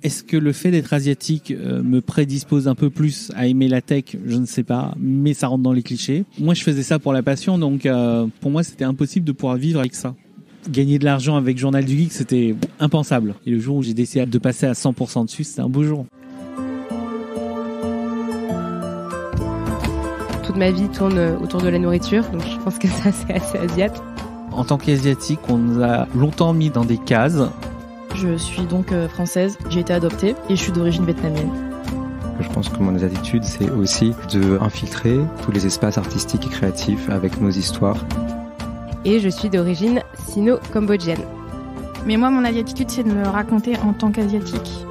Est-ce que le fait d'être asiatique me prédispose un peu plus à aimer la tech? Je ne sais pas, mais ça rentre dans les clichés. Moi, je faisais ça pour la passion, donc pour moi, c'était impossible de pouvoir vivre avec ça. Gagner de l'argent avec Journal du Geek, c'était impensable. Et le jour où j'ai décidé de passer à 100% dessus, c'était un beau jour. Toute ma vie tourne autour de la nourriture, donc je pense que ça, c'est assez asiatique. En tant qu'asiatique, on nous a longtemps mis dans des cases. Je suis donc française, j'ai été adoptée et je suis d'origine vietnamienne. Je pense que mon attitude, c'est aussi d'infiltrer tous les espaces artistiques et créatifs avec nos histoires. Et je suis d'origine sino-cambodgienne. Mais moi, mon attitude, c'est de me raconter en tant qu'asiatique.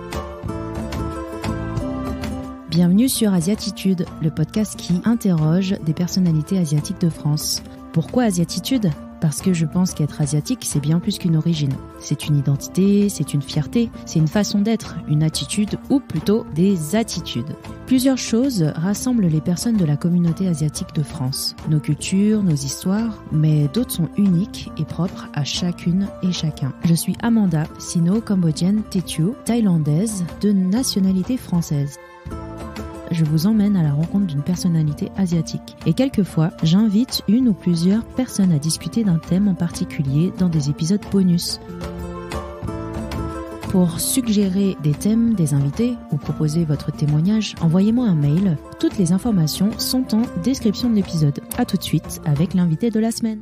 Bienvenue sur Asiatitude, le podcast qui interroge des personnalités asiatiques de France. Pourquoi Asiatitude ? Parce que je pense qu'être asiatique, c'est bien plus qu'une origine. C'est une identité, c'est une fierté, c'est une façon d'être, une attitude ou plutôt des attitudes. Plusieurs choses rassemblent les personnes de la communauté asiatique de France. Nos cultures, nos histoires, mais d'autres sont uniques et propres à chacune et chacun. Je suis Amanda, sino-cambodgienne Tétio, thaïlandaise, de nationalité française. Je vous emmène à la rencontre d'une personnalité asiatique. Et quelquefois, j'invite une ou plusieurs personnes à discuter d'un thème en particulier dans des épisodes bonus. Pour suggérer des thèmes, des invités ou proposer votre témoignage, envoyez-moi un mail. Toutes les informations sont en description de l'épisode. À tout de suite avec l'invité de la semaine.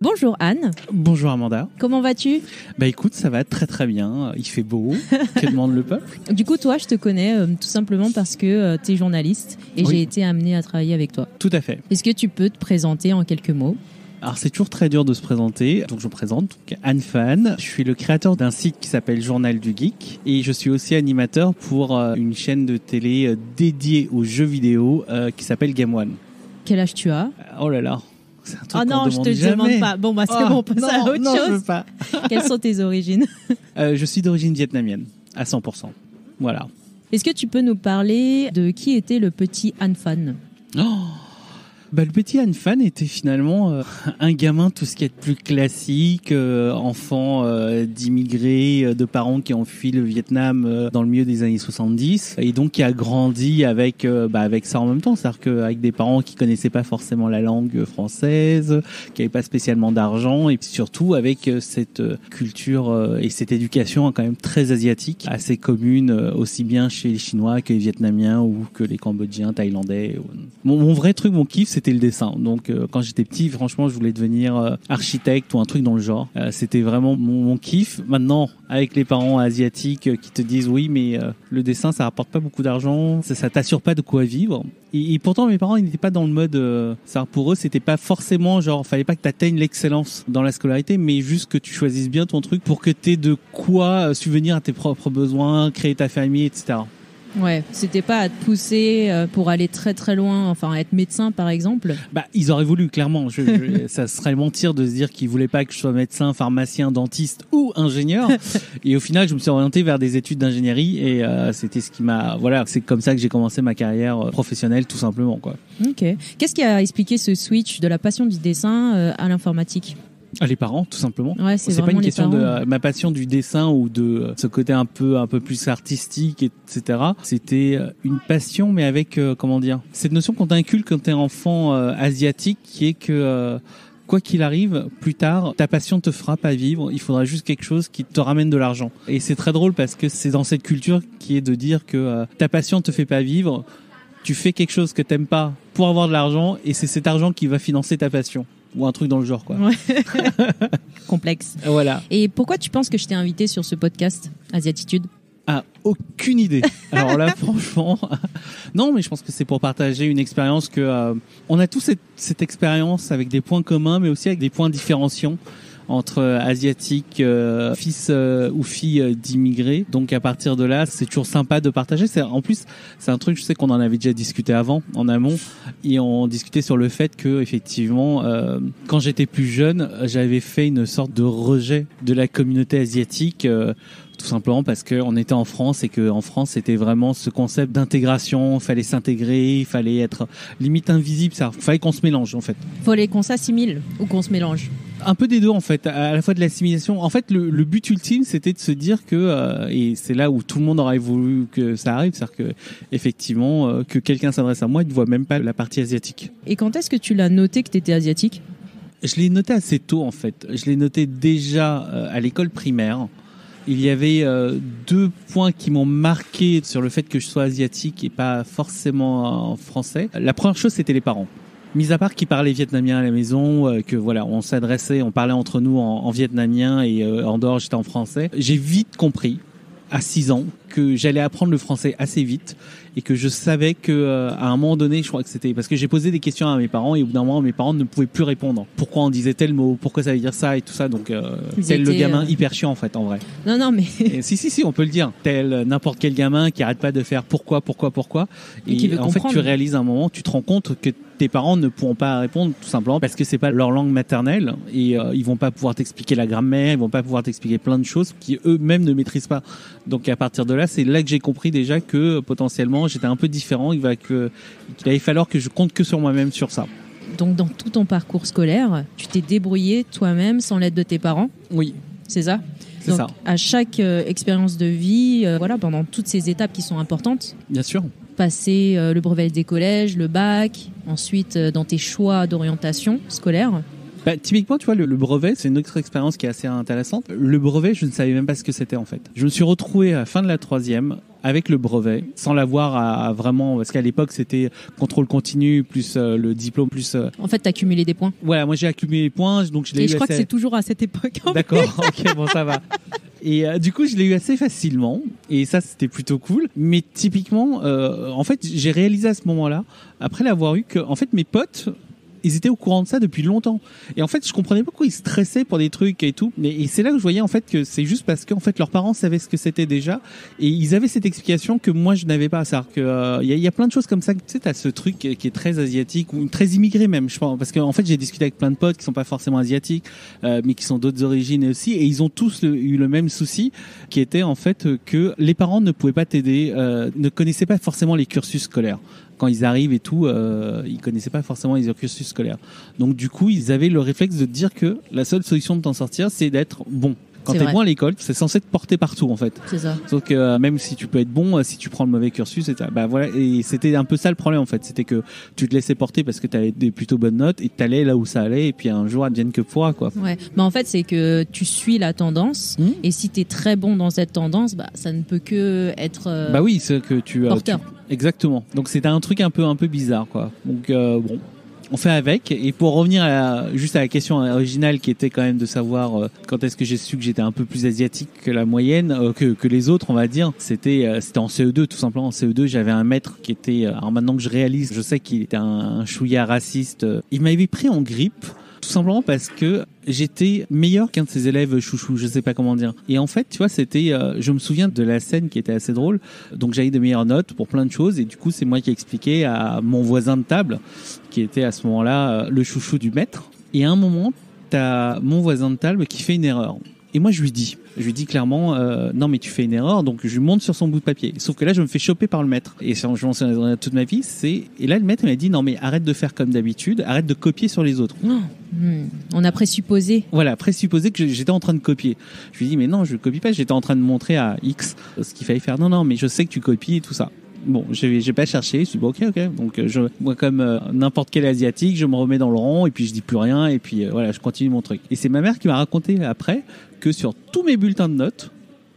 Bonjour Anne. Bonjour Amanda. Comment vas-tu ? Bah écoute, ça va très très bien. Il fait beau. Que demande le peuple ? Du coup, toi, je te connais tout simplement parce que tu es journaliste et Oui. j'ai été amenée à travailler avec toi. Tout à fait. Est-ce que tu peux te présenter en quelques mots ? Alors c'est toujours très dur de se présenter, donc je me présente, donc Anne Fan. Je suis le créateur d'un site qui s'appelle Journal du Geek et je suis aussi animateur pour une chaîne de télé dédiée aux jeux vidéo qui s'appelle Game One. Quel âge tu as ? Oh là là, c'est un truc Oh non, qu'on je demande te jamais. demande pas. Bon, bah c'est bon, on passe à autre non, chose. je veux pas. Quelles sont tes origines ? Je suis d'origine vietnamienne, à 100%. Voilà. Est-ce que tu peux nous parler de qui était le petit Han Fan ? Bah, le petit Han Fan était finalement un gamin, tout ce qui est plus classique, enfant d'immigrés, de parents qui ont fui le Vietnam dans le milieu des années 70, et donc qui a grandi avec ça en même temps, c'est-à-dire qu'avec des parents qui connaissaient pas forcément la langue française, qui n'avaient pas spécialement d'argent, et puis surtout avec cette culture et cette éducation quand même très asiatique, assez commune aussi bien chez les Chinois que les Vietnamiens ou que les Cambodgiens, Thaïlandais. Mon vrai truc, mon kiff, c'était le dessin. Donc quand j'étais petit, franchement, je voulais devenir architecte ou un truc dans le genre. C'était vraiment mon kiff. Maintenant, avec les parents asiatiques qui te disent oui, mais le dessin, ça rapporte pas beaucoup d'argent, ça t'assure pas de quoi vivre. Et pourtant, mes parents, ils n'étaient pas dans le mode. Ça, pour eux, c'était pas forcément genre, fallait pas que t'atteignes l'excellence dans la scolarité, mais juste que tu choisisses bien ton truc pour que t'aies de quoi subvenir à tes propres besoins, créer ta famille, etc. Ouais, c'était pas à te pousser pour aller très très loin, enfin être médecin par exemple. Bah, ils auraient voulu, clairement. Ça serait mentir de se dire qu'ils voulaient pas que je sois médecin, pharmacien, dentiste ou ingénieur. Et au final, je me suis orienté vers des études d'ingénierie et c'était ce qui m'a, voilà, c'est comme ça que j'ai commencé ma carrière professionnelle, tout simplement, quoi. Ok. Qu'est-ce qui a expliqué ce switch de la passion du dessin à l'informatique ? Les parents, tout simplement. Ouais, c'est pas vraiment une les question parents. de ma passion du dessin ou de ce côté un peu plus artistique, etc. C'était une passion, mais avec comment dire, cette notion qu'on t'inculque quand t'es enfant asiatique, qui est que quoi qu'il arrive, plus tard, ta passion te fera pas vivre. Il faudra juste quelque chose qui te ramène de l'argent. Et c'est très drôle parce que c'est dans cette culture qui est de dire que ta passion te fait pas vivre. Tu fais quelque chose que t'aimes pas pour avoir de l'argent, et c'est cet argent qui va financer ta passion. Ou un truc dans le genre, quoi. Ouais. Complexe. Voilà. Et pourquoi tu penses que je t'ai invité sur ce podcast, Asiatitude ? Ah, aucune idée. Alors là, franchement, non, mais je pense que c'est pour partager une expérience que on a tous cette expérience avec des points communs, mais aussi avec des points différenciants entre asiatiques, fils ou filles d'immigrés. Donc à partir de là, c'est toujours sympa de partager. En plus, c'est un truc, je sais qu'on en avait déjà discuté avant, en amont, et on discutait sur le fait que effectivement, quand j'étais plus jeune, j'avais fait une sorte de rejet de la communauté asiatique. Tout simplement parce qu'on était en France et qu'en France, c'était vraiment ce concept d'intégration. Il fallait s'intégrer, il fallait être limite invisible. Il fallait qu'on se mélange, en fait. Fallait qu'on s'assimile ou qu'on se mélange. Un peu des deux en fait, à la fois de l'assimilation. En fait, le but ultime, c'était de se dire que, et c'est là où tout le monde aurait voulu que ça arrive, c'est-à-dire que effectivement, que quelqu'un s'adresse à moi, il ne voit même pas la partie asiatique. Et quand est-ce que tu l'as noté que tu étais asiatique ? Je l'ai noté assez tôt en fait. Je l'ai noté déjà à l'école primaire. Il y avait 2 points qui m'ont marqué sur le fait que je sois asiatique et pas forcément français. La première chose, c'était les parents. Mis à part qu'ils parlaient vietnamien à la maison, que voilà, on s'adressait, on parlait entre nous en vietnamien et en dehors j'étais en français. J'ai vite compris, à 6 ans, que j'allais apprendre le français assez vite et que je savais que à un moment donné, je crois que c'était parce que j'ai posé des questions à mes parents et au bout d'un moment, mes parents ne pouvaient plus répondre. Pourquoi on disait tel mot, pourquoi ça veut dire ça et tout ça. Donc tel le gamin hyper chiant en fait, en vrai. Non, mais et, si, on peut le dire. Tel n'importe quel gamin qui arrête pas de faire pourquoi. Et qui veut en fait, comprendre. tu réalises à un moment, tu te rends compte que tes parents ne pourront pas répondre tout simplement parce que c'est pas leur langue maternelle et ils vont pas pouvoir t'expliquer la grammaire, ils vont pas pouvoir t'expliquer plein de choses qui eux-mêmes ne maîtrisent pas. Donc à partir de là, c'est là que j'ai compris déjà que potentiellement j'étais un peu différent, qu'il allait falloir que je compte que sur moi-même sur ça. Donc dans tout ton parcours scolaire, tu t'es débrouillé toi-même sans l'aide de tes parents ? Oui. C'est ça ? C'est ça. À chaque expérience de vie, pendant toutes ces étapes qui sont importantes. Bien sûr. Passer le brevet des collèges, le bac, ensuite dans tes choix d'orientation scolaire. Typiquement, tu vois, le brevet, c'est une autre expérience qui est assez intéressante. Le brevet, je ne savais même pas ce que c'était en fait. Je me suis retrouvé à la fin de la 3e avec le brevet, sans l'avoir à vraiment, parce qu'à l'époque c'était contrôle continu plus le diplôme plus. En fait, t'as cumulé des points. Voilà, moi j'ai accumulé les points, donc je l'ai eu. Et je crois que c'est toujours à cette époque. D'accord, ok, bon ça va. Et du coup, je l'ai eu assez facilement, et ça c'était plutôt cool. Mais typiquement, en fait, j'ai réalisé à ce moment-là, après l'avoir eu, que en fait mes potes, ils étaient au courant de ça depuis longtemps. Et en fait, je comprenais pas pourquoi ils stressaient pour des trucs et tout. Et c'est là que je voyais en fait que c'est juste parce que en fait leurs parents savaient ce que c'était déjà et ils avaient cette explication que moi je n'avais pas. C'est-à-dire que y a plein de choses comme ça. Tu sais, t'as ce truc qui est très asiatique ou très immigré même, je pense. Parce que en fait, j'ai discuté avec plein de potes qui sont pas forcément asiatiques, mais qui sont d'autres origines aussi. Et ils ont tous eu le même souci, qui était en fait que les parents ne pouvaient pas t'aider, ne connaissaient pas forcément les cursus scolaires. Quand ils arrivent et tout, ils connaissaient pas forcément les cursus scolaires. Donc du coup, ils avaient le réflexe de dire que la seule solution de t'en sortir, c'est d'être bon. Quand t'es bon à l'école, c'est censé te porter partout en fait. C'est ça. Sauf que même si tu peux être bon, si tu prends le mauvais cursus, voilà. Et c'était un peu ça le problème en fait. C'était que tu te laissais porter parce que t'avais des plutôt bonnes notes et t'allais là où ça allait et puis un jour advienne que pourra quoi. Ouais. Mais en fait, c'est que tu suis la tendance et si t'es très bon dans cette tendance, ça ne peut que être. Oui, c'est que tu porteur. Exactement. Donc c'était un truc un peu bizarre quoi. Donc bon. On fait avec. Et pour revenir juste à la question originale qui était quand même de savoir quand est-ce que j'ai su que j'étais un peu plus asiatique que la moyenne, que les autres, on va dire. C'était en CE2 tout simplement. En CE2, j'avais un maître qui était, alors maintenant que je réalise, je sais qu'il était un chouïa raciste. Il m'avait pris en grippe. Tout simplement parce que j'étais meilleur qu'un de ses élèves chouchou, je sais pas comment dire. Et en fait, tu vois, c'était, je me souviens de la scène qui était assez drôle. Donc j'avais de meilleures notes pour plein de choses et du coup, c'est moi qui ai expliqué à mon voisin de table, qui était à ce moment-là le chouchou du maître. Et à un moment, t'as mon voisin de table qui fait une erreur. Et moi, je lui dis clairement, non, mais tu fais une erreur. Donc, je lui montre sur son bout de papier. Sauf que là, je me fais choper par le maître. Et je m'en souviens toute ma vie. Et là, le maître m'a dit, non, mais arrête de faire comme d'habitude. Arrête de copier sur les autres. On a présupposé. Voilà, présupposé que j'étais en train de copier. Je lui dis, mais non, je ne copie pas. J'étais en train de montrer à X ce qu'il fallait faire. Non, mais je sais que tu copies et tout ça. Bon, j'ai pas cherché, je suis bon, ok. Donc moi comme n'importe quel asiatique, je me remets dans le rang et puis je dis plus rien et puis voilà, je continue mon truc. Et c'est ma mère qui m'a raconté après que sur tous mes bulletins de notes,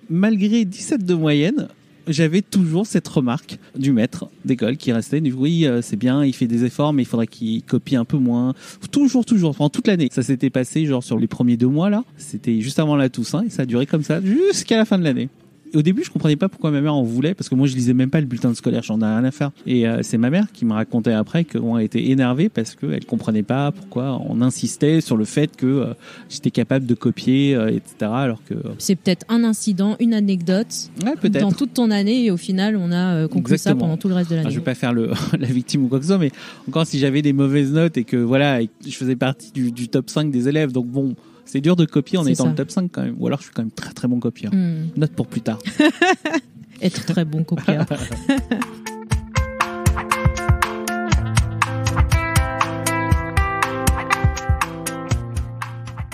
malgré 17 de moyenne, j'avais toujours cette remarque du maître d'école qui restait, du oui, c'est bien, il fait des efforts, mais il faudrait qu'il copie un peu moins. Toujours, pendant toute l'année. Ça s'était passé genre sur les premiers 2 mois là, c'était juste avant la Toussaint et ça a duré comme ça jusqu'à la fin de l'année. Au début, je comprenais pas pourquoi ma mère en voulait, parce que moi, je lisais même pas le bulletin scolaire, j'en ai rien à faire. Et c'est ma mère qui m'a raconté après qu'on était énervée parce qu'elle comprenait pas pourquoi on insistait sur le fait que j'étais capable de copier, etc. Alors que c'est peut-être un incident, une anecdote peut-être dans toute ton année, et au final, on a conclu ça pendant tout le reste de l'année. Alors, je vais pas faire la victime ou quoi que ce soit, mais encore si j'avais des mauvaises notes et que voilà, je faisais partie du top 5 des élèves, donc bon. C'est dur de copier en étant le top 5 quand même. Ou alors je suis quand même très très bon copieur. Note pour plus tard. Être très bon copieur.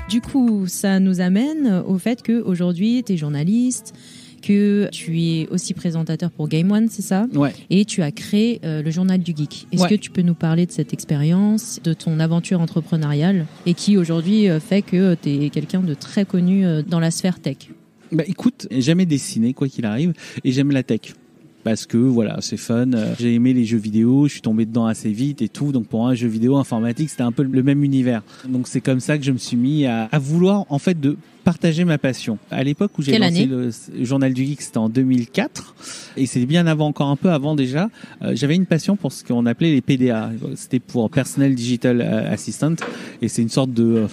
Du coup, ça nous amène au fait qu'aujourd'hui, tu es journaliste, que tu es aussi présentateur pour Game One, c'est ça ? Ouais. Et tu as créé le Journal du Geek. Est-ce que tu peux nous parler de cette expérience, de ton aventure entrepreneuriale et qui aujourd'hui fait que tu es quelqu'un de très connu dans la sphère tech ? Bah écoute, j'ai jamais dessiné quoi qu'il arrive et j'aime la tech. Parce que voilà, c'est fun. J'ai aimé les jeux vidéo, je suis tombé dedans assez vite et tout. Donc pour un jeu vidéo informatique, c'était un peu le même univers. Donc c'est comme ça que je me suis mis à vouloir en fait de partager ma passion. À l'époque où j'ai lancé le Journal du Geek, c'était en 2004 et c'est bien avant, encore un peu avant déjà. J'avais une passion pour ce qu'on appelait les PDA. C'était pour Personal Digital Assistant et c'est une sorte de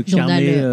carnet.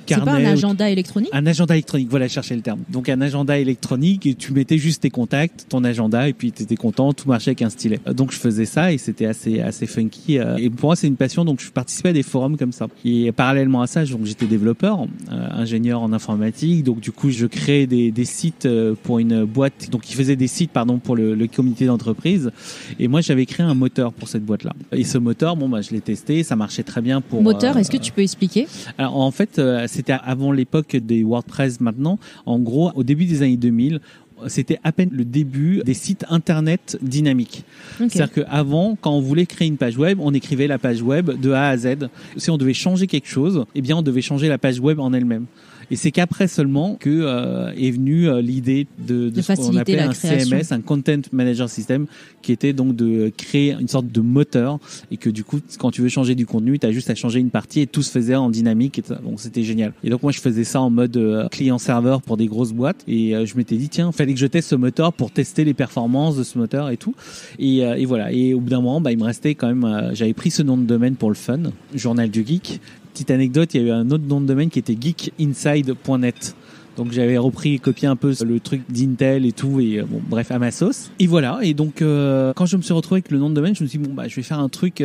C'est pas un agenda électronique ? Un agenda électronique, voilà, je cherchais le terme. Donc un agenda électronique et tu mettais juste tes contacts, ton agenda et puis tu étais content, tout marchait avec un stylet. Donc je faisais ça et c'était assez funky. Et pour moi c'est une passion, donc je participais à des forums comme ça. Et parallèlement à ça, donc j'étais développeur, ingénieur en informatique. Donc du coup je créais des sites pour une boîte, donc qui faisait des sites pour le comité d'entreprise. Et moi j'avais créé un moteur pour cette boîte-là. Et ce moteur, je l'ai testé, ça marchait très bien pour... Moteur, est-ce que tu peux expliquer ? Alors en fait, c'était avant l'époque des WordPress maintenant. En gros, au début des années 2000, c'était à peine le début des sites internet dynamiques. Okay. C'est-à-dire qu'avant, quand on voulait créer une page web, on écrivait la page web de A à Z. Si on devait changer quelque chose, on devait changer la page web en elle-même. Et c'est qu'après seulement est venue l'idée de ce qu'on appelait un CMS, un Content Manager System, qui était donc de créer une sorte de moteur et que du coup, quand tu veux changer du contenu, tu as juste à changer une partie et tout se faisait en dynamique. Et donc c'était génial. Et donc moi, je faisais ça en mode client-serveur pour des grosses boîtes et je m'étais dit, tiens, il fallait que je teste ce moteur pour tester les performances de ce moteur et tout. Et voilà. Et au bout d'un moment, il me restait quand même, j'avais pris ce nom de domaine pour le fun, Journal du Geek. Petite anecdote, il y a eu un autre nom de domaine qui était geekinside.net. Donc j'avais repris et copié un peu le truc d'Intel et tout, et bref, à ma sauce. Et voilà, et donc quand je me suis retrouvé avec le nom de domaine, je me suis dit, je vais faire un truc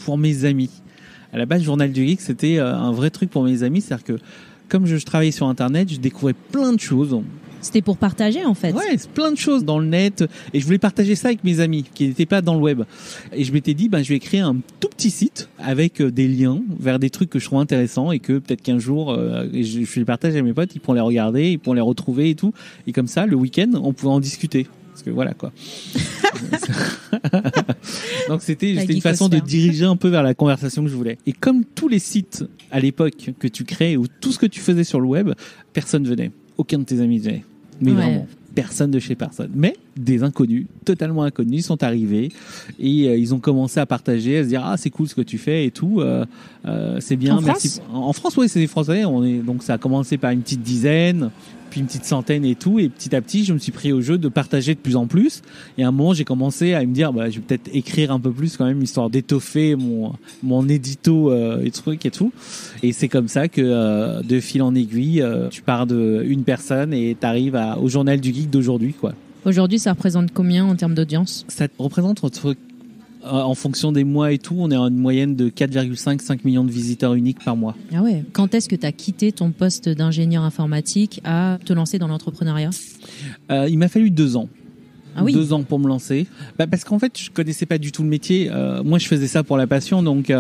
pour mes amis. À la base, Journal du Geek, c'était un vrai truc pour mes amis, c'est-à-dire que comme je travaillais sur Internet, je découvrais plein de choses. C'était pour partager en fait. Ouais, c'est plein de choses dans le net et je voulais partager ça avec mes amis qui n'étaient pas dans le web. Et je m'étais dit, je vais créer un tout petit site avec des liens vers des trucs que je trouve intéressants et que peut-être qu'un jour, je les partage à mes potes, ils pourront les regarder, ils pourront les retrouver et tout. Et comme ça, le week-end, on pouvait en discuter. Parce que voilà quoi. Donc c'était une façon de diriger un peu vers la conversation que je voulais. Et comme tous les sites à l'époque que tu crées ou tout ce que tu faisais sur le web, personne venait. Aucun de tes amis venait. Mais vraiment, personne de chez personne. Mais des inconnus, totalement inconnus, sont arrivés et ils ont commencé à partager, à se dire c'est cool ce que tu fais et tout, c'est bien. Merci. En France, oui, c'est des Français. Donc ça a commencé par une petite dizaine, puis une petite centaine et tout, et petit à petit, je me suis pris au jeu de partager de plus en plus. Et à un moment, j'ai commencé à me dire, je vais peut-être écrire un peu plus quand même, histoire d'étoffer mon édito et trucs et tout. Et c'est comme ça que de fil en aiguille, tu pars d'une personne et t'arrives au Journal du Geek d'aujourd'hui, quoi. Aujourd'hui, ça représente combien en termes d'audience ? Ça représente en fonction des mois et tout, on est en une moyenne de 4,5 millions de visiteurs uniques par mois. Ah ouais. Quand est-ce que tu as quitté ton poste d'ingénieur informatique à te lancer dans l'entrepreneuriat ? Il m'a fallu 2 ans. Ah oui. 2 ans pour me lancer. Parce qu'en fait, je connaissais pas du tout le métier. Moi, je faisais ça pour la passion, donc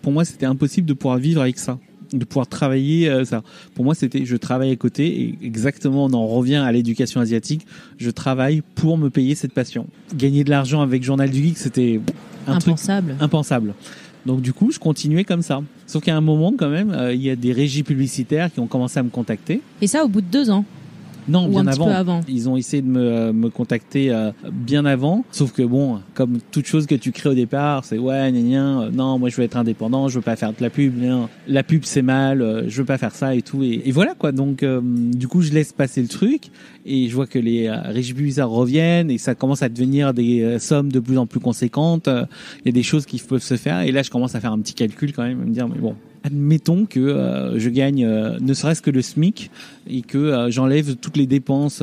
pour moi, c'était impossible de pouvoir vivre avec ça, de pouvoir travailler ça. Pour moi, je travaille à côté et exactement, on en revient à l'éducation asiatique. Je travaille pour me payer cette passion. Gagner de l'argent avec Journal du Geek, c'était impensable. Donc du coup, je continuais comme ça. Sauf qu'à un moment, quand même, il y a des régies publicitaires qui ont commencé à me contacter. Et ça, au bout de 2 ans ? Non, ou bien un petit peu avant. Ils ont essayé de me contacter bien avant. Sauf que comme toute chose que tu crées au départ, c'est non, moi je veux être indépendant, je veux pas faire de la pub. La pub c'est mal, je veux pas faire ça et tout. Et voilà quoi. Donc du coup, je laisse passer le truc et je vois que les régies publicitaires reviennent et ça commence à devenir des sommes de plus en plus conséquentes. Il y a des choses qui peuvent se faire et là je commence à faire un petit calcul quand même, à me dire admettons que je gagne ne serait-ce que le SMIC et que j'enlève toutes les dépenses,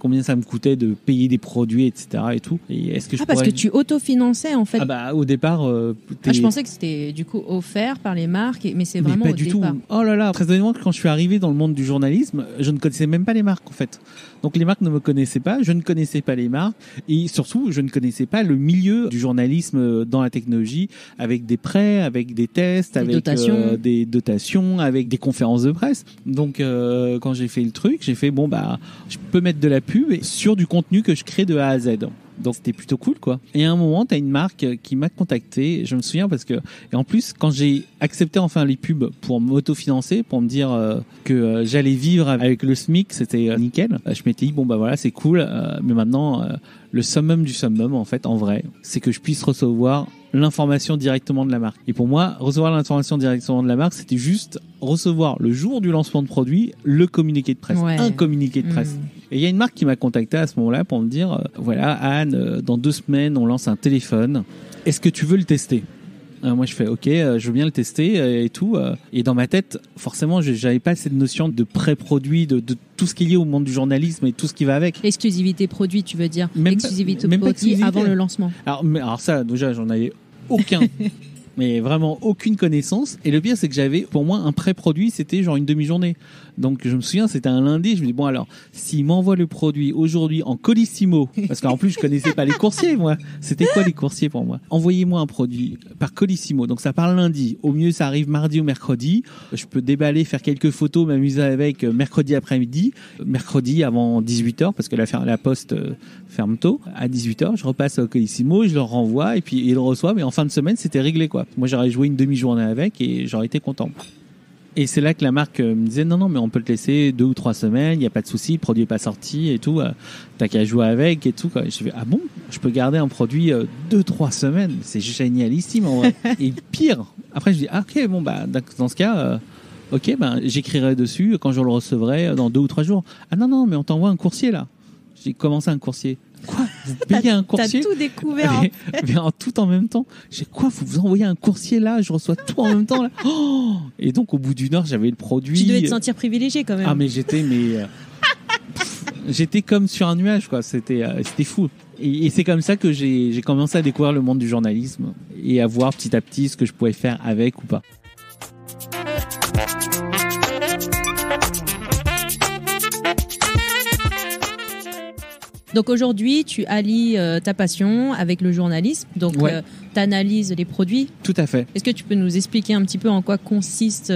combien ça me coûtait de payer des produits, etc. et tout. Et est-ce que parce que tu autofinançais en fait. Au départ. je pensais que c'était du coup offert par les marques, mais c'est vraiment pas du départ. Tout. Oh là là, très honnêtement, quand je suis arrivé dans le monde du journalisme, je ne connaissais même pas les marques en fait. Donc les marques ne me connaissaient pas, je ne connaissais pas les marques et surtout je ne connaissais pas le milieu du journalisme dans la technologie avec des prêts, avec des tests, avec des dotations, avec des conférences de presse. Donc quand j'ai fait le truc, j'ai fait je peux mettre de la pub sur du contenu que je crée de A à Z. Donc c'était plutôt cool quoi. Et à un moment, t'as une marque qui m'a contacté, je me souviens parce que et en plus quand j'ai accepté enfin les pubs pour m'autofinancer, pour me dire que j'allais vivre avec le SMIC, c'était nickel. Je m'étais dit voilà, c'est cool, mais maintenant le summum du summum en fait en vrai, c'est que je puisse recevoir l'information directement de la marque. Et pour moi, recevoir l'information directement de la marque, c'était juste recevoir le jour du lancement de produit le communiqué de presse, un communiqué de presse. Et il y a une marque qui m'a contacté à ce moment-là pour me dire voilà Anne, dans 2 semaines on lance un téléphone, est-ce que tu veux le tester? Moi je fais ok, je veux bien le tester et tout. Et dans ma tête, forcément, j'avais pas cette notion de pré-produit, de tout ce qui est lié au monde du journalisme et tout ce qui va avec. Exclusivité produit, tu veux dire? Même exclusivité pas produit exclusivité. Avant le lancement. Alors ça, déjà, j'en avais aucun. Mais vraiment aucune connaissance. Et le pire, c'est que j'avais, pour moi, un pré-produit, c'était genre une demi-journée. Donc, je me souviens, c'était un lundi. Je me dis, bon, alors, s'il m'envoie le produit aujourd'hui en colissimo, parce qu'en plus, je connaissais pas les coursiers, moi. C'était quoi les coursiers pour moi? Envoyez-moi un produit par colissimo. Donc, ça part lundi. Au mieux, ça arrive mardi ou mercredi. Je peux déballer, faire quelques photos, m'amuser avec mercredi après-midi. Mercredi avant 18h, parce que la poste ferme tôt. À 18h, je repasse au colissimo, je le renvoie, et puis il le reçoit. Mais en fin de semaine, c'était réglé, quoi. Moi, j'aurais joué une demi-journée avec et j'aurais été content. Et c'est là que la marque me disait non, mais on peut te laisser 2 ou 3 semaines, il n'y a pas de souci, le produit n'est pas sorti et tout, t'as qu'à jouer avec et tout, quoi. Et je fais ah bon, je peux garder un produit 2-3 semaines, c'est génialissime en vrai. Et pire, après je dis ah ok, bon dans ce cas, ok, j'écrirai dessus quand je le recevrai dans 2 ou 3 jours. Ah non, mais on t'envoie un coursier là. J'ai commencé un coursier. Quoi? Vous payez un coursier? T'as tout découvert. Mais tout en même temps. J'ai quoi? Vous envoyez un coursier là? Je reçois tout en même temps là. Oh, et donc au bout d'une heure, j'avais le produit. Tu devais te sentir privilégié quand même. Ah mais j'étais comme sur un nuage quoi. C'était fou. Et c'est comme ça que j'ai commencé à découvrir le monde du journalisme et à voir petit à petit ce que je pouvais faire avec ou pas. Donc aujourd'hui, tu allies ta passion avec le journalisme. Donc tu analyses les produits. Tout à fait. Est-ce que tu peux nous expliquer un petit peu en quoi consiste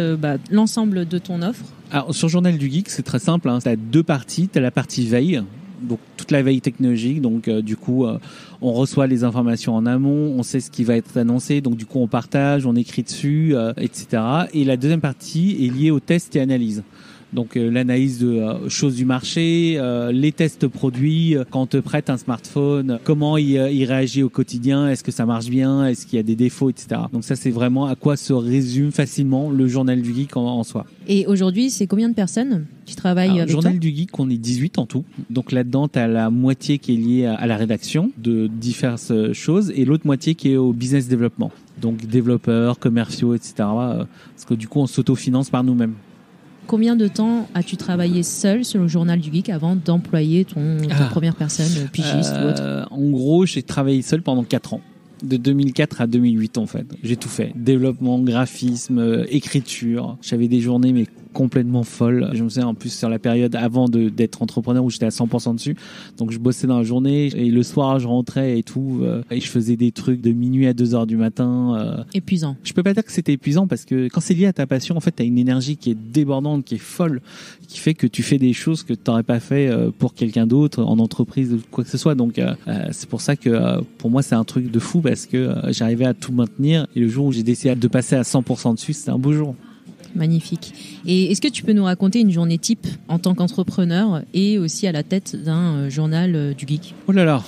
l'ensemble de ton offre? Alors sur Journal du Geek, c'est très simple. Tu as 2 parties. Tu as la partie veille, donc toute la veille technologique. Donc du coup, on reçoit les informations en amont, on sait ce qui va être annoncé. Donc du coup, on partage, on écrit dessus, etc. Et la deuxième partie est liée aux tests et analyses. Donc l'analyse de choses du marché, les tests produits, quand on te prête un smartphone, comment il réagit au quotidien, est-ce que ça marche bien, est-ce qu'il y a des défauts, etc. Donc ça c'est vraiment à quoi se résume facilement le Journal du Geek en soi. Et aujourd'hui, c'est combien de personnes qui travaillent avec toi? Journal du Geek, on est 18 en tout. Donc là-dedans, tu as la moitié qui est liée à la rédaction de diverses choses et l'autre moitié qui est au business développement. Donc développeurs, commerciaux, etc. Parce que du coup, on s'autofinance par nous-mêmes. Combien de temps as-tu travaillé seul sur le Journal du Geek avant d'employer ton première personne, pigiste ou autre? En gros, j'ai travaillé seul pendant 4 ans. De 2004 à 2008 en fait. J'ai tout fait. Développement, graphisme, écriture. J'avais des journées mais complètement folles. Je me souviens en plus sur la période avant d'être entrepreneur où j'étais à 100% dessus. Donc je bossais dans la journée et le soir je rentrais et tout. Et je faisais des trucs de minuit à 2h du matin. Épuisant. Je peux pas dire que c'était épuisant parce que quand c'est lié à ta passion, en fait, t'as une énergie qui est débordante, qui est folle, qui fait que tu fais des choses que t'aurais pas fait pour quelqu'un d'autre en entreprise ou quoi que ce soit. Donc c'est pour ça que pour moi c'est un truc de fou parce que j'arrivais à tout maintenir et le jour où j'ai décidé de passer à 100% dessus, c'était un beau jour. Magnifique. Et est-ce que tu peux nous raconter une journée type en tant qu'entrepreneur et aussi à la tête d'un journal du geek? Oh là là.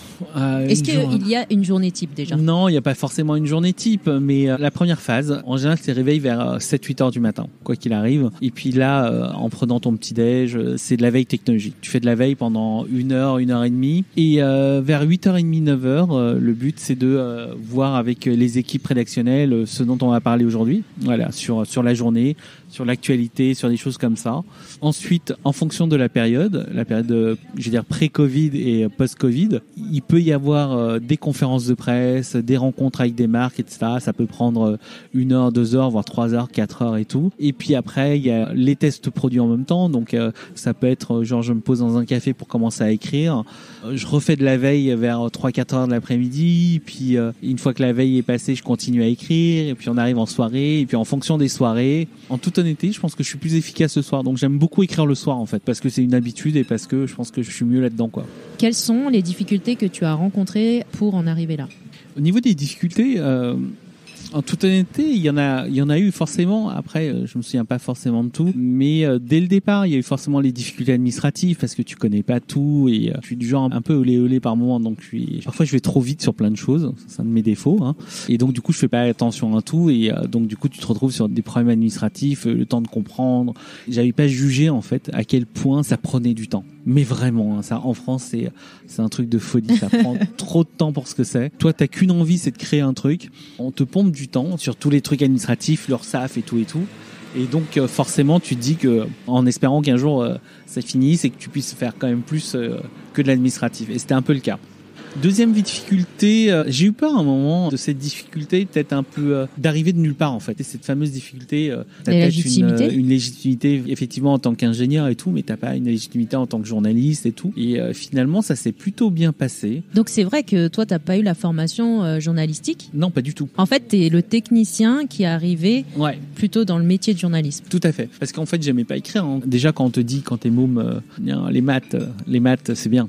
Est-ce qu'il y a une journée type déjà? Non, il n'y a pas forcément une journée type, mais la première phase, en général, c'est réveil vers 7-8 heures du matin, quoi qu'il arrive. Et puis là, en prenant ton petit-déj, c'est de la veille technologique. Tu fais de la veille pendant 1 heure, 1 heure et demie. Et vers 8h30, 9h, le but, c'est de voir avec les équipes rédactionnelles ce dont on va parler aujourd'hui, voilà, sur la journée. sur l'actualité, sur des choses comme ça. Ensuite, en fonction de la période, je veux dire pré-Covid et post-Covid, il peut y avoir des conférences de presse, des rencontres avec des marques, etc. Ça peut prendre 1 heure, 2 heures, voire 3 heures, 4 heures et tout. Et puis après, il y a les tests produits en même temps. Donc, ça peut être genre, je me pose dans un café pour commencer à écrire. Je refais de la veille vers 3-4 heures de l'après-midi. Puis, une fois que la veille est passée, je continue à écrire. Et puis, on arrive en soirée. Et puis, en fonction des soirées, en toute honnêteté, je pense que je suis plus efficace ce soir. Donc, j'aime beaucoup écrire le soir, en fait, parce que c'est une habitude et parce que je pense que je suis mieux là-dedans, quoi. Quelles sont les difficultés que tu as rencontrées pour en arriver là ? Au niveau des difficultés, en toute honnêteté, il y en a eu forcément. Après, je me souviens pas forcément de tout, mais dès le départ, il y a eu forcément les difficultés administratives parce que tu connais pas tout et je suis du genre un peu olé par moment, donc parfois je vais trop vite sur plein de choses, c'est un de mes défauts, hein. Et donc du coup, je fais pas attention à tout et donc du coup, tu te retrouves sur des problèmes administratifs, le temps de comprendre. J'avais pas jugé en fait à quel point ça prenait du temps. Mais vraiment, hein, ça en France, c'est un truc de folie. Ça prend trop de temps pour ce que c'est. Toi, t'as qu'une envie, c'est de créer un truc. On te pompe du temps sur tous les trucs administratifs, l'URSSAF et tout. Et donc, forcément, tu te dis que, en espérant qu'un jour ça finisse et que tu puisses faire quand même plus que de l'administratif. Et c'était un peu le cas. Deuxième difficulté, j'ai eu peur à un moment de cette difficulté, peut-être un peu d'arriver de nulle part en fait. Et cette fameuse difficulté, t'as peut-être une légitimité effectivement en tant qu'ingénieur et tout, mais t'as pas une légitimité en tant que journaliste et tout. Et finalement, ça s'est plutôt bien passé. Donc c'est vrai que toi, t'as pas eu la formation journalistique ? Non, pas du tout. En fait, t'es le technicien qui est arrivé plutôt dans le métier de journalisme. Tout à fait. Parce qu'en fait, j'aimais pas écrire, hein. Déjà, quand on te dit, quand t'es môme, les maths, c'est bien.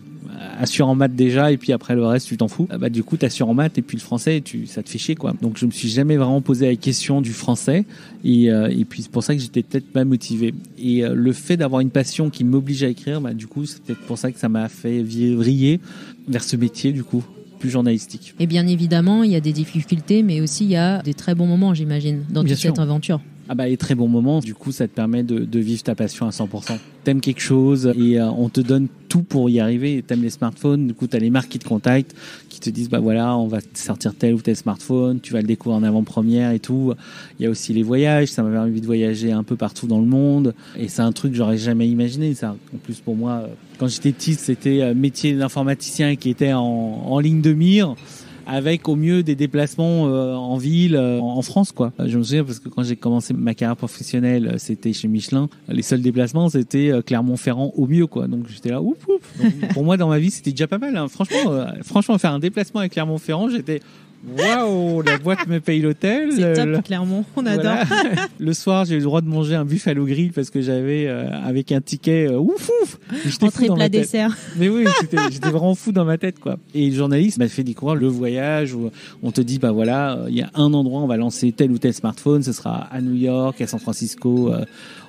Assure en maths déjà et puis après le reste tu t'en fous. Bah du coup t'assures en maths et puis le français ça te fait chier quoi. Donc je me suis jamais vraiment posé la question du français et puis c'est pour ça que j'étais peut-être pas motivé. Et le fait d'avoir une passion qui m'oblige à écrire, bah du coup c'est peut-être pour ça que ça m'a fait vriller vers ce métier du coup plus journalistique. Et bien évidemment il y a des difficultés mais aussi il y a des très bons moments j'imagine dans toute cette aventure. Ah bah, les très bons moments, du coup, ça te permet de vivre ta passion à 100%. T'aimes quelque chose et on te donne tout pour y arriver. T'aimes les smartphones, du coup, t'as les marques qui te contactent, qui te disent, bah voilà, on va sortir tel ou tel smartphone, tu vas le découvrir en avant-première et tout. Il y a aussi les voyages, ça m'a permis de voyager un peu partout dans le monde. Et c'est un truc que j'aurais jamais imaginé, ça. En plus, pour moi, quand j'étais petit, c'était métier d'informaticien qui était en ligne de mire. Avec au mieux des déplacements en ville, en France quoi. Je me souviens parce que quand j'ai commencé ma carrière professionnelle, c'était chez Michelin. Les seuls déplacements c'était Clermont-Ferrand au mieux quoi. Donc j'étais là ouf. Donc, pour moi dans ma vie c'était déjà pas mal. Hein. Franchement faire un déplacement avec Clermont-Ferrand, j'étais waouh, la boîte me paye l'hôtel. C'est top, Clermont, on adore. Voilà. Le soir, j'ai eu le droit de manger un buffalo grill parce que j'avais avec un ticket ouf. Entrée plat dessert. Mais oui, j'étais vraiment fou dans ma tête quoi. Et le journaliste m'a fait découvrir le voyage où on te dit bah voilà, il y a un endroit on va lancer tel ou tel smartphone, ce sera à New York, à San Francisco,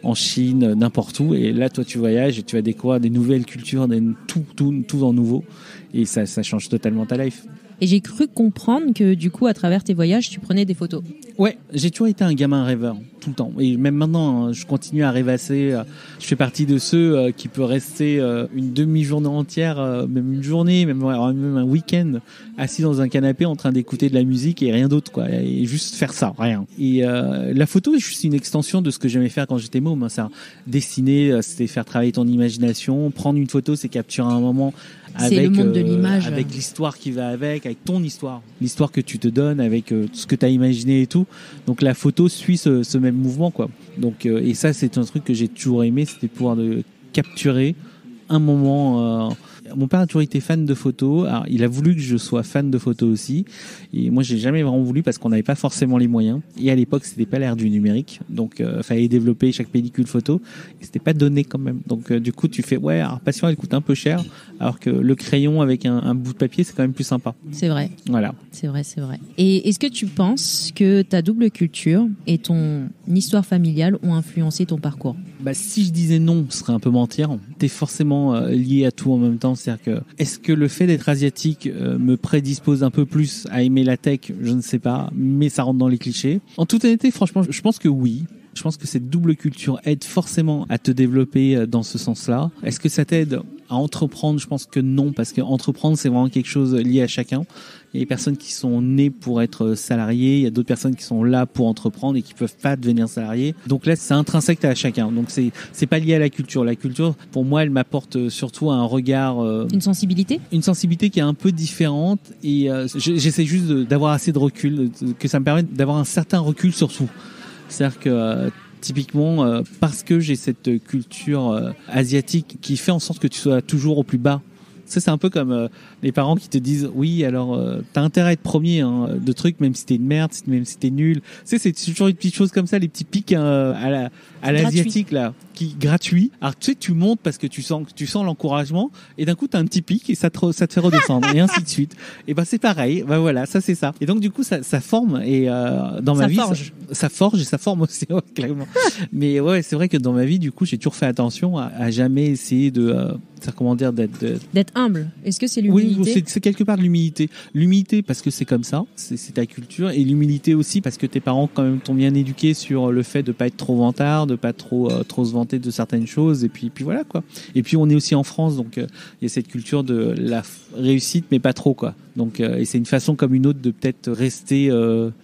en Chine, n'importe où. Et là toi tu voyages et tu vas découvrir des nouvelles cultures, tout en nouveau. Et ça change totalement ta life. Et j'ai cru comprendre que du coup, à travers tes voyages, tu prenais des photos. Ouais, j'ai toujours été un gamin rêveur, tout le temps. Et même maintenant, hein, je continue à rêvasser. Je fais partie de ceux qui peuvent rester une demi-journée entière, même une journée, même un week-end, assis dans un canapé en train d'écouter de la musique et rien d'autre, quoi. Et juste faire ça, rien. Et la photo est juste une extension de ce que j'aimais faire quand j'étais môme. Hein. Ça, dessiner, c'était faire travailler ton imagination. Prendre une photo, c'est capturer un moment. C'est le monde de l'image. Avec l'histoire qui va avec ton histoire. L'histoire que tu te donnes avec tout ce que tu as imaginé et tout. Donc la photo suit ce même mouvement, quoi. Donc, et ça, c'est un truc que j'ai toujours aimé, c'était pouvoir capturer un moment. Mon père a toujours été fan de photos. Alors, il a voulu que je sois fan de photos aussi. Et moi, j'ai jamais vraiment voulu parce qu'on n'avait pas forcément les moyens. Et à l'époque, c'était pas l'ère du numérique. Donc, fallait développer chaque pellicule photo. Et c'était pas donné quand même. Donc, du coup, tu fais, ouais, alors, passion, elle coûte un peu cher. Alors que le crayon avec un bout de papier, c'est quand même plus sympa. C'est vrai. Voilà. C'est vrai. Et est-ce que tu penses que ta double culture et ton histoire familiale ont influencé ton parcours ? Bah, si je disais non, ce serait un peu mentir. T'es forcément lié à tout en même temps. C'est-à-dire que, est-ce que le fait d'être asiatique me prédispose un peu plus à aimer la tech ? Je ne sais pas, mais ça rentre dans les clichés. En toute honnêteté, franchement, je pense que oui. Je pense que cette double culture aide forcément à te développer dans ce sens-là. Est-ce que ça t'aide À entreprendre, je pense que non, parce que entreprendre, c'est vraiment quelque chose lié à chacun. Il y a des personnes qui sont nées pour être salariées, il y a d'autres personnes qui sont là pour entreprendre et qui peuvent pas devenir salariés. Donc là, c'est intrinsèque à chacun. Donc c'est pas lié à la culture. La culture, pour moi, elle m'apporte surtout un regard, une sensibilité qui est un peu différente, et j'essaie juste d'avoir assez de recul, que ça me permette d'avoir un certain recul sur tout. C'est-à-dire que typiquement, parce que j'ai cette culture asiatique qui fait en sorte que tu sois toujours au plus bas. Ça, c'est un peu comme les parents qui te disent oui, alors t'as intérêt à être premier de trucs, même si t'es une merde, même si t'es nul. Tu sais, c'est toujours une petite chose comme ça, les petits pics à l'asiatique là, qui gratuit. Alors tu sais, tu montes parce que tu sens l'encouragement, et d'un coup t'as un petit pic et ça te fait redescendre et ainsi de suite. Et ben c'est pareil, ben voilà, ça c'est ça. Et donc du coup ça forme, et dans ma vie ça forge et ça forme aussi, ouais, clairement. Mais ouais, c'est vrai que dans ma vie, du coup, j'ai toujours fait attention à jamais essayer d'être humble. Est-ce que c'est l'humilité? Oui, c'est quelque part de l'humilité. L'humilité parce que c'est comme ça, c'est ta culture, et l'humilité aussi parce que tes parents quand même t'ont bien éduqué sur le fait de pas être trop vantard, de pas trop se vanter de certaines choses, et puis voilà quoi. Et puis on est aussi en France, donc il y a cette culture de la réussite, mais pas trop quoi. Donc et c'est une façon comme une autre de peut-être rester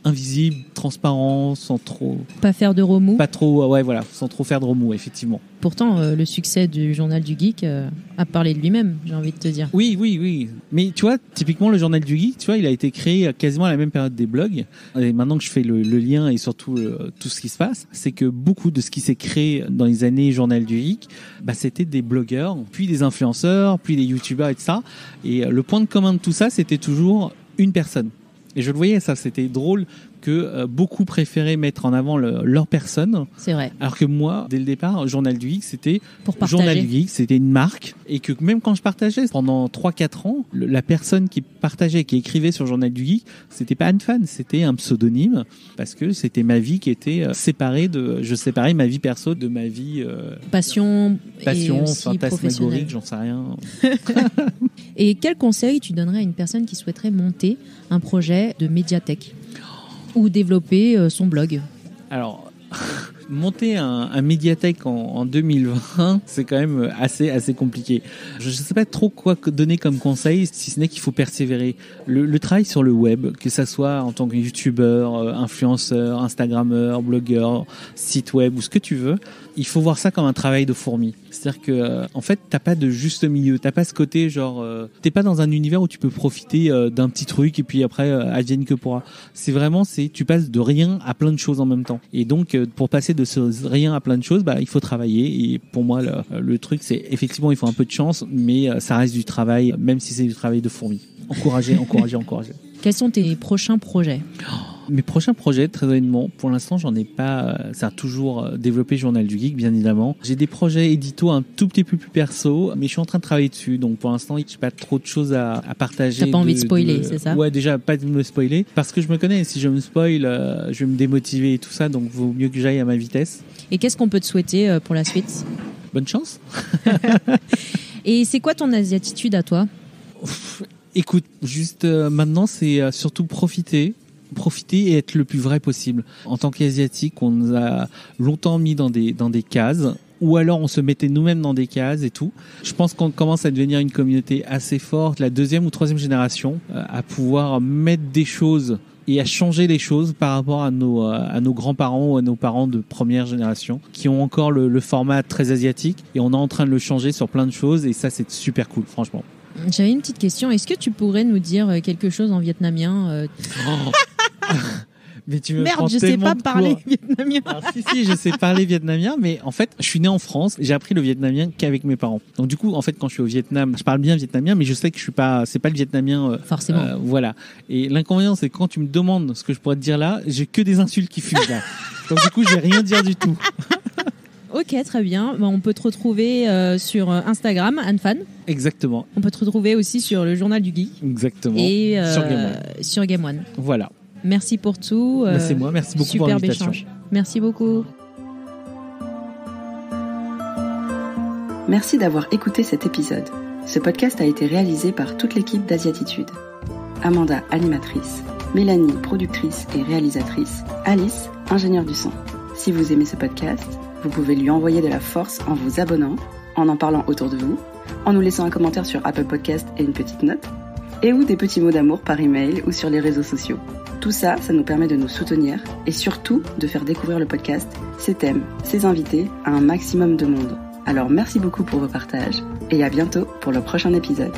invisible, transparent, sans trop pas faire de remous. Pas trop, ouais voilà, sans trop faire de remous, effectivement. Pourtant, le succès du Journal du Geek a parlé de lui-même, j'ai envie de te dire. Oui. Mais tu vois, typiquement, le Journal du Geek, tu vois, il a été créé quasiment à la même période des blogs. Et maintenant que je fais le lien et surtout tout ce qui se passe, c'est que beaucoup de ce qui s'est créé dans les années Journal du Geek, bah, c'était des blogueurs, puis des influenceurs, puis des youtubeurs et tout ça. Et le point de commun de tout ça, c'était toujours une personne. Et je le voyais, ça, c'était drôle que beaucoup préféraient mettre en avant leur personne. C'est vrai. Alors que moi, dès le départ, Journal du Geek, c'était Journal du Geek, c'était une marque, et que même quand je partageais pendant 3-4 ans, la personne qui partageait, qui écrivait sur Journal du Geek, c'était pas Anne Fan, c'était un pseudonyme, parce que c'était ma vie qui était séparée je séparais ma vie perso de ma vie passion et aussi fantasmagorique, j'en sais rien. Et quel conseil tu donnerais à une personne qui souhaiterait monter un projet de médiathèque ou développer son blog? Alors, monter un médiathèque en 2020, c'est quand même assez compliqué. Je ne sais pas trop quoi donner comme conseil, si ce n'est qu'il faut persévérer. Le travail sur le web, que ça soit en tant que youtubeur, influenceur, instagrammeur, blogueur, site web ou ce que tu veux, il faut voir ça comme un travail de fourmi. C'est-à-dire que en fait, t'as pas de juste milieu, t'as pas ce côté genre t'es pas dans un univers où tu peux profiter d'un petit truc et puis après advienne que pourra. C'est vraiment tu passes de rien à plein de choses en même temps. Et donc pour passer de ce rien à plein de choses, bah il faut travailler. Et pour moi le truc, c'est effectivement il faut un peu de chance, mais ça reste du travail, même si c'est du travail de fourmi. Encourager. Quels sont tes prochains projets? Mes prochains projets, très honnêtement, pour l'instant, j'en ai pas. Ça a toujours développé Journal du Geek, bien évidemment. J'ai des projets édito un tout petit peu plus perso, mais je suis en train de travailler dessus. Donc, pour l'instant, j'ai pas trop de choses à partager. T'as pas envie de spoiler, c'est ça? Ouais, déjà, pas de me spoiler. Parce que je me connais. Si je me spoil, je vais me démotiver et tout ça. Donc, vaut mieux que j'aille à ma vitesse. Et qu'est-ce qu'on peut te souhaiter pour la suite? Bonne chance. Et c'est quoi ton asiatitude à toi? Écoute, juste maintenant, c'est surtout profiter et être le plus vrai possible. En tant qu'asiatique, on nous a longtemps mis dans des cases, ou alors on se mettait nous-mêmes dans des cases et tout. Je pense qu'on commence à devenir une communauté assez forte, la 2e ou 3e génération, à pouvoir mettre des choses et à changer les choses par rapport à nos grands-parents ou à nos parents de première génération qui ont encore le format très asiatique, et on est en train de le changer sur plein de choses, et ça c'est super cool, franchement. J'avais une petite question. Est-ce que tu pourrais nous dire quelque chose en vietnamien? Mais tu me Merde, je sais pas parler vietnamien. Alors, si, je sais parler vietnamien, mais en fait, je suis né en France, j'ai appris le vietnamien qu'avec mes parents. Donc du coup, en fait, quand je suis au Vietnam, je parle bien vietnamien, mais je sais que c'est pas le vietnamien. Forcément. Voilà. Et l'inconvénient, c'est que quand tu me demandes ce que je pourrais te dire là, j'ai que des insultes qui fusent là. Donc du coup, je vais rien dire du tout. Ok, très bien. On peut te retrouver sur Instagram, AnneFan. Exactement. On peut te retrouver aussi sur le Journal du Geek. Exactement. Et sur Game One. Voilà. Merci pour tout. C'est moi. Merci beaucoup pour l'invitation. Échange. Merci beaucoup. Merci d'avoir écouté cet épisode. Ce podcast a été réalisé par toute l'équipe d'Asiatitude. Amanda, animatrice. Mélanie, productrice et réalisatrice. Alice, ingénieure du son. Si vous aimez ce podcast, vous pouvez lui envoyer de la force en vous abonnant, en parlant autour de vous, en nous laissant un commentaire sur Apple Podcast et une petite note, et ou des petits mots d'amour par email ou sur les réseaux sociaux. Tout ça, ça nous permet de nous soutenir et surtout de faire découvrir le podcast, ses thèmes, ses invités à un maximum de monde. Alors merci beaucoup pour vos partages et à bientôt pour le prochain épisode.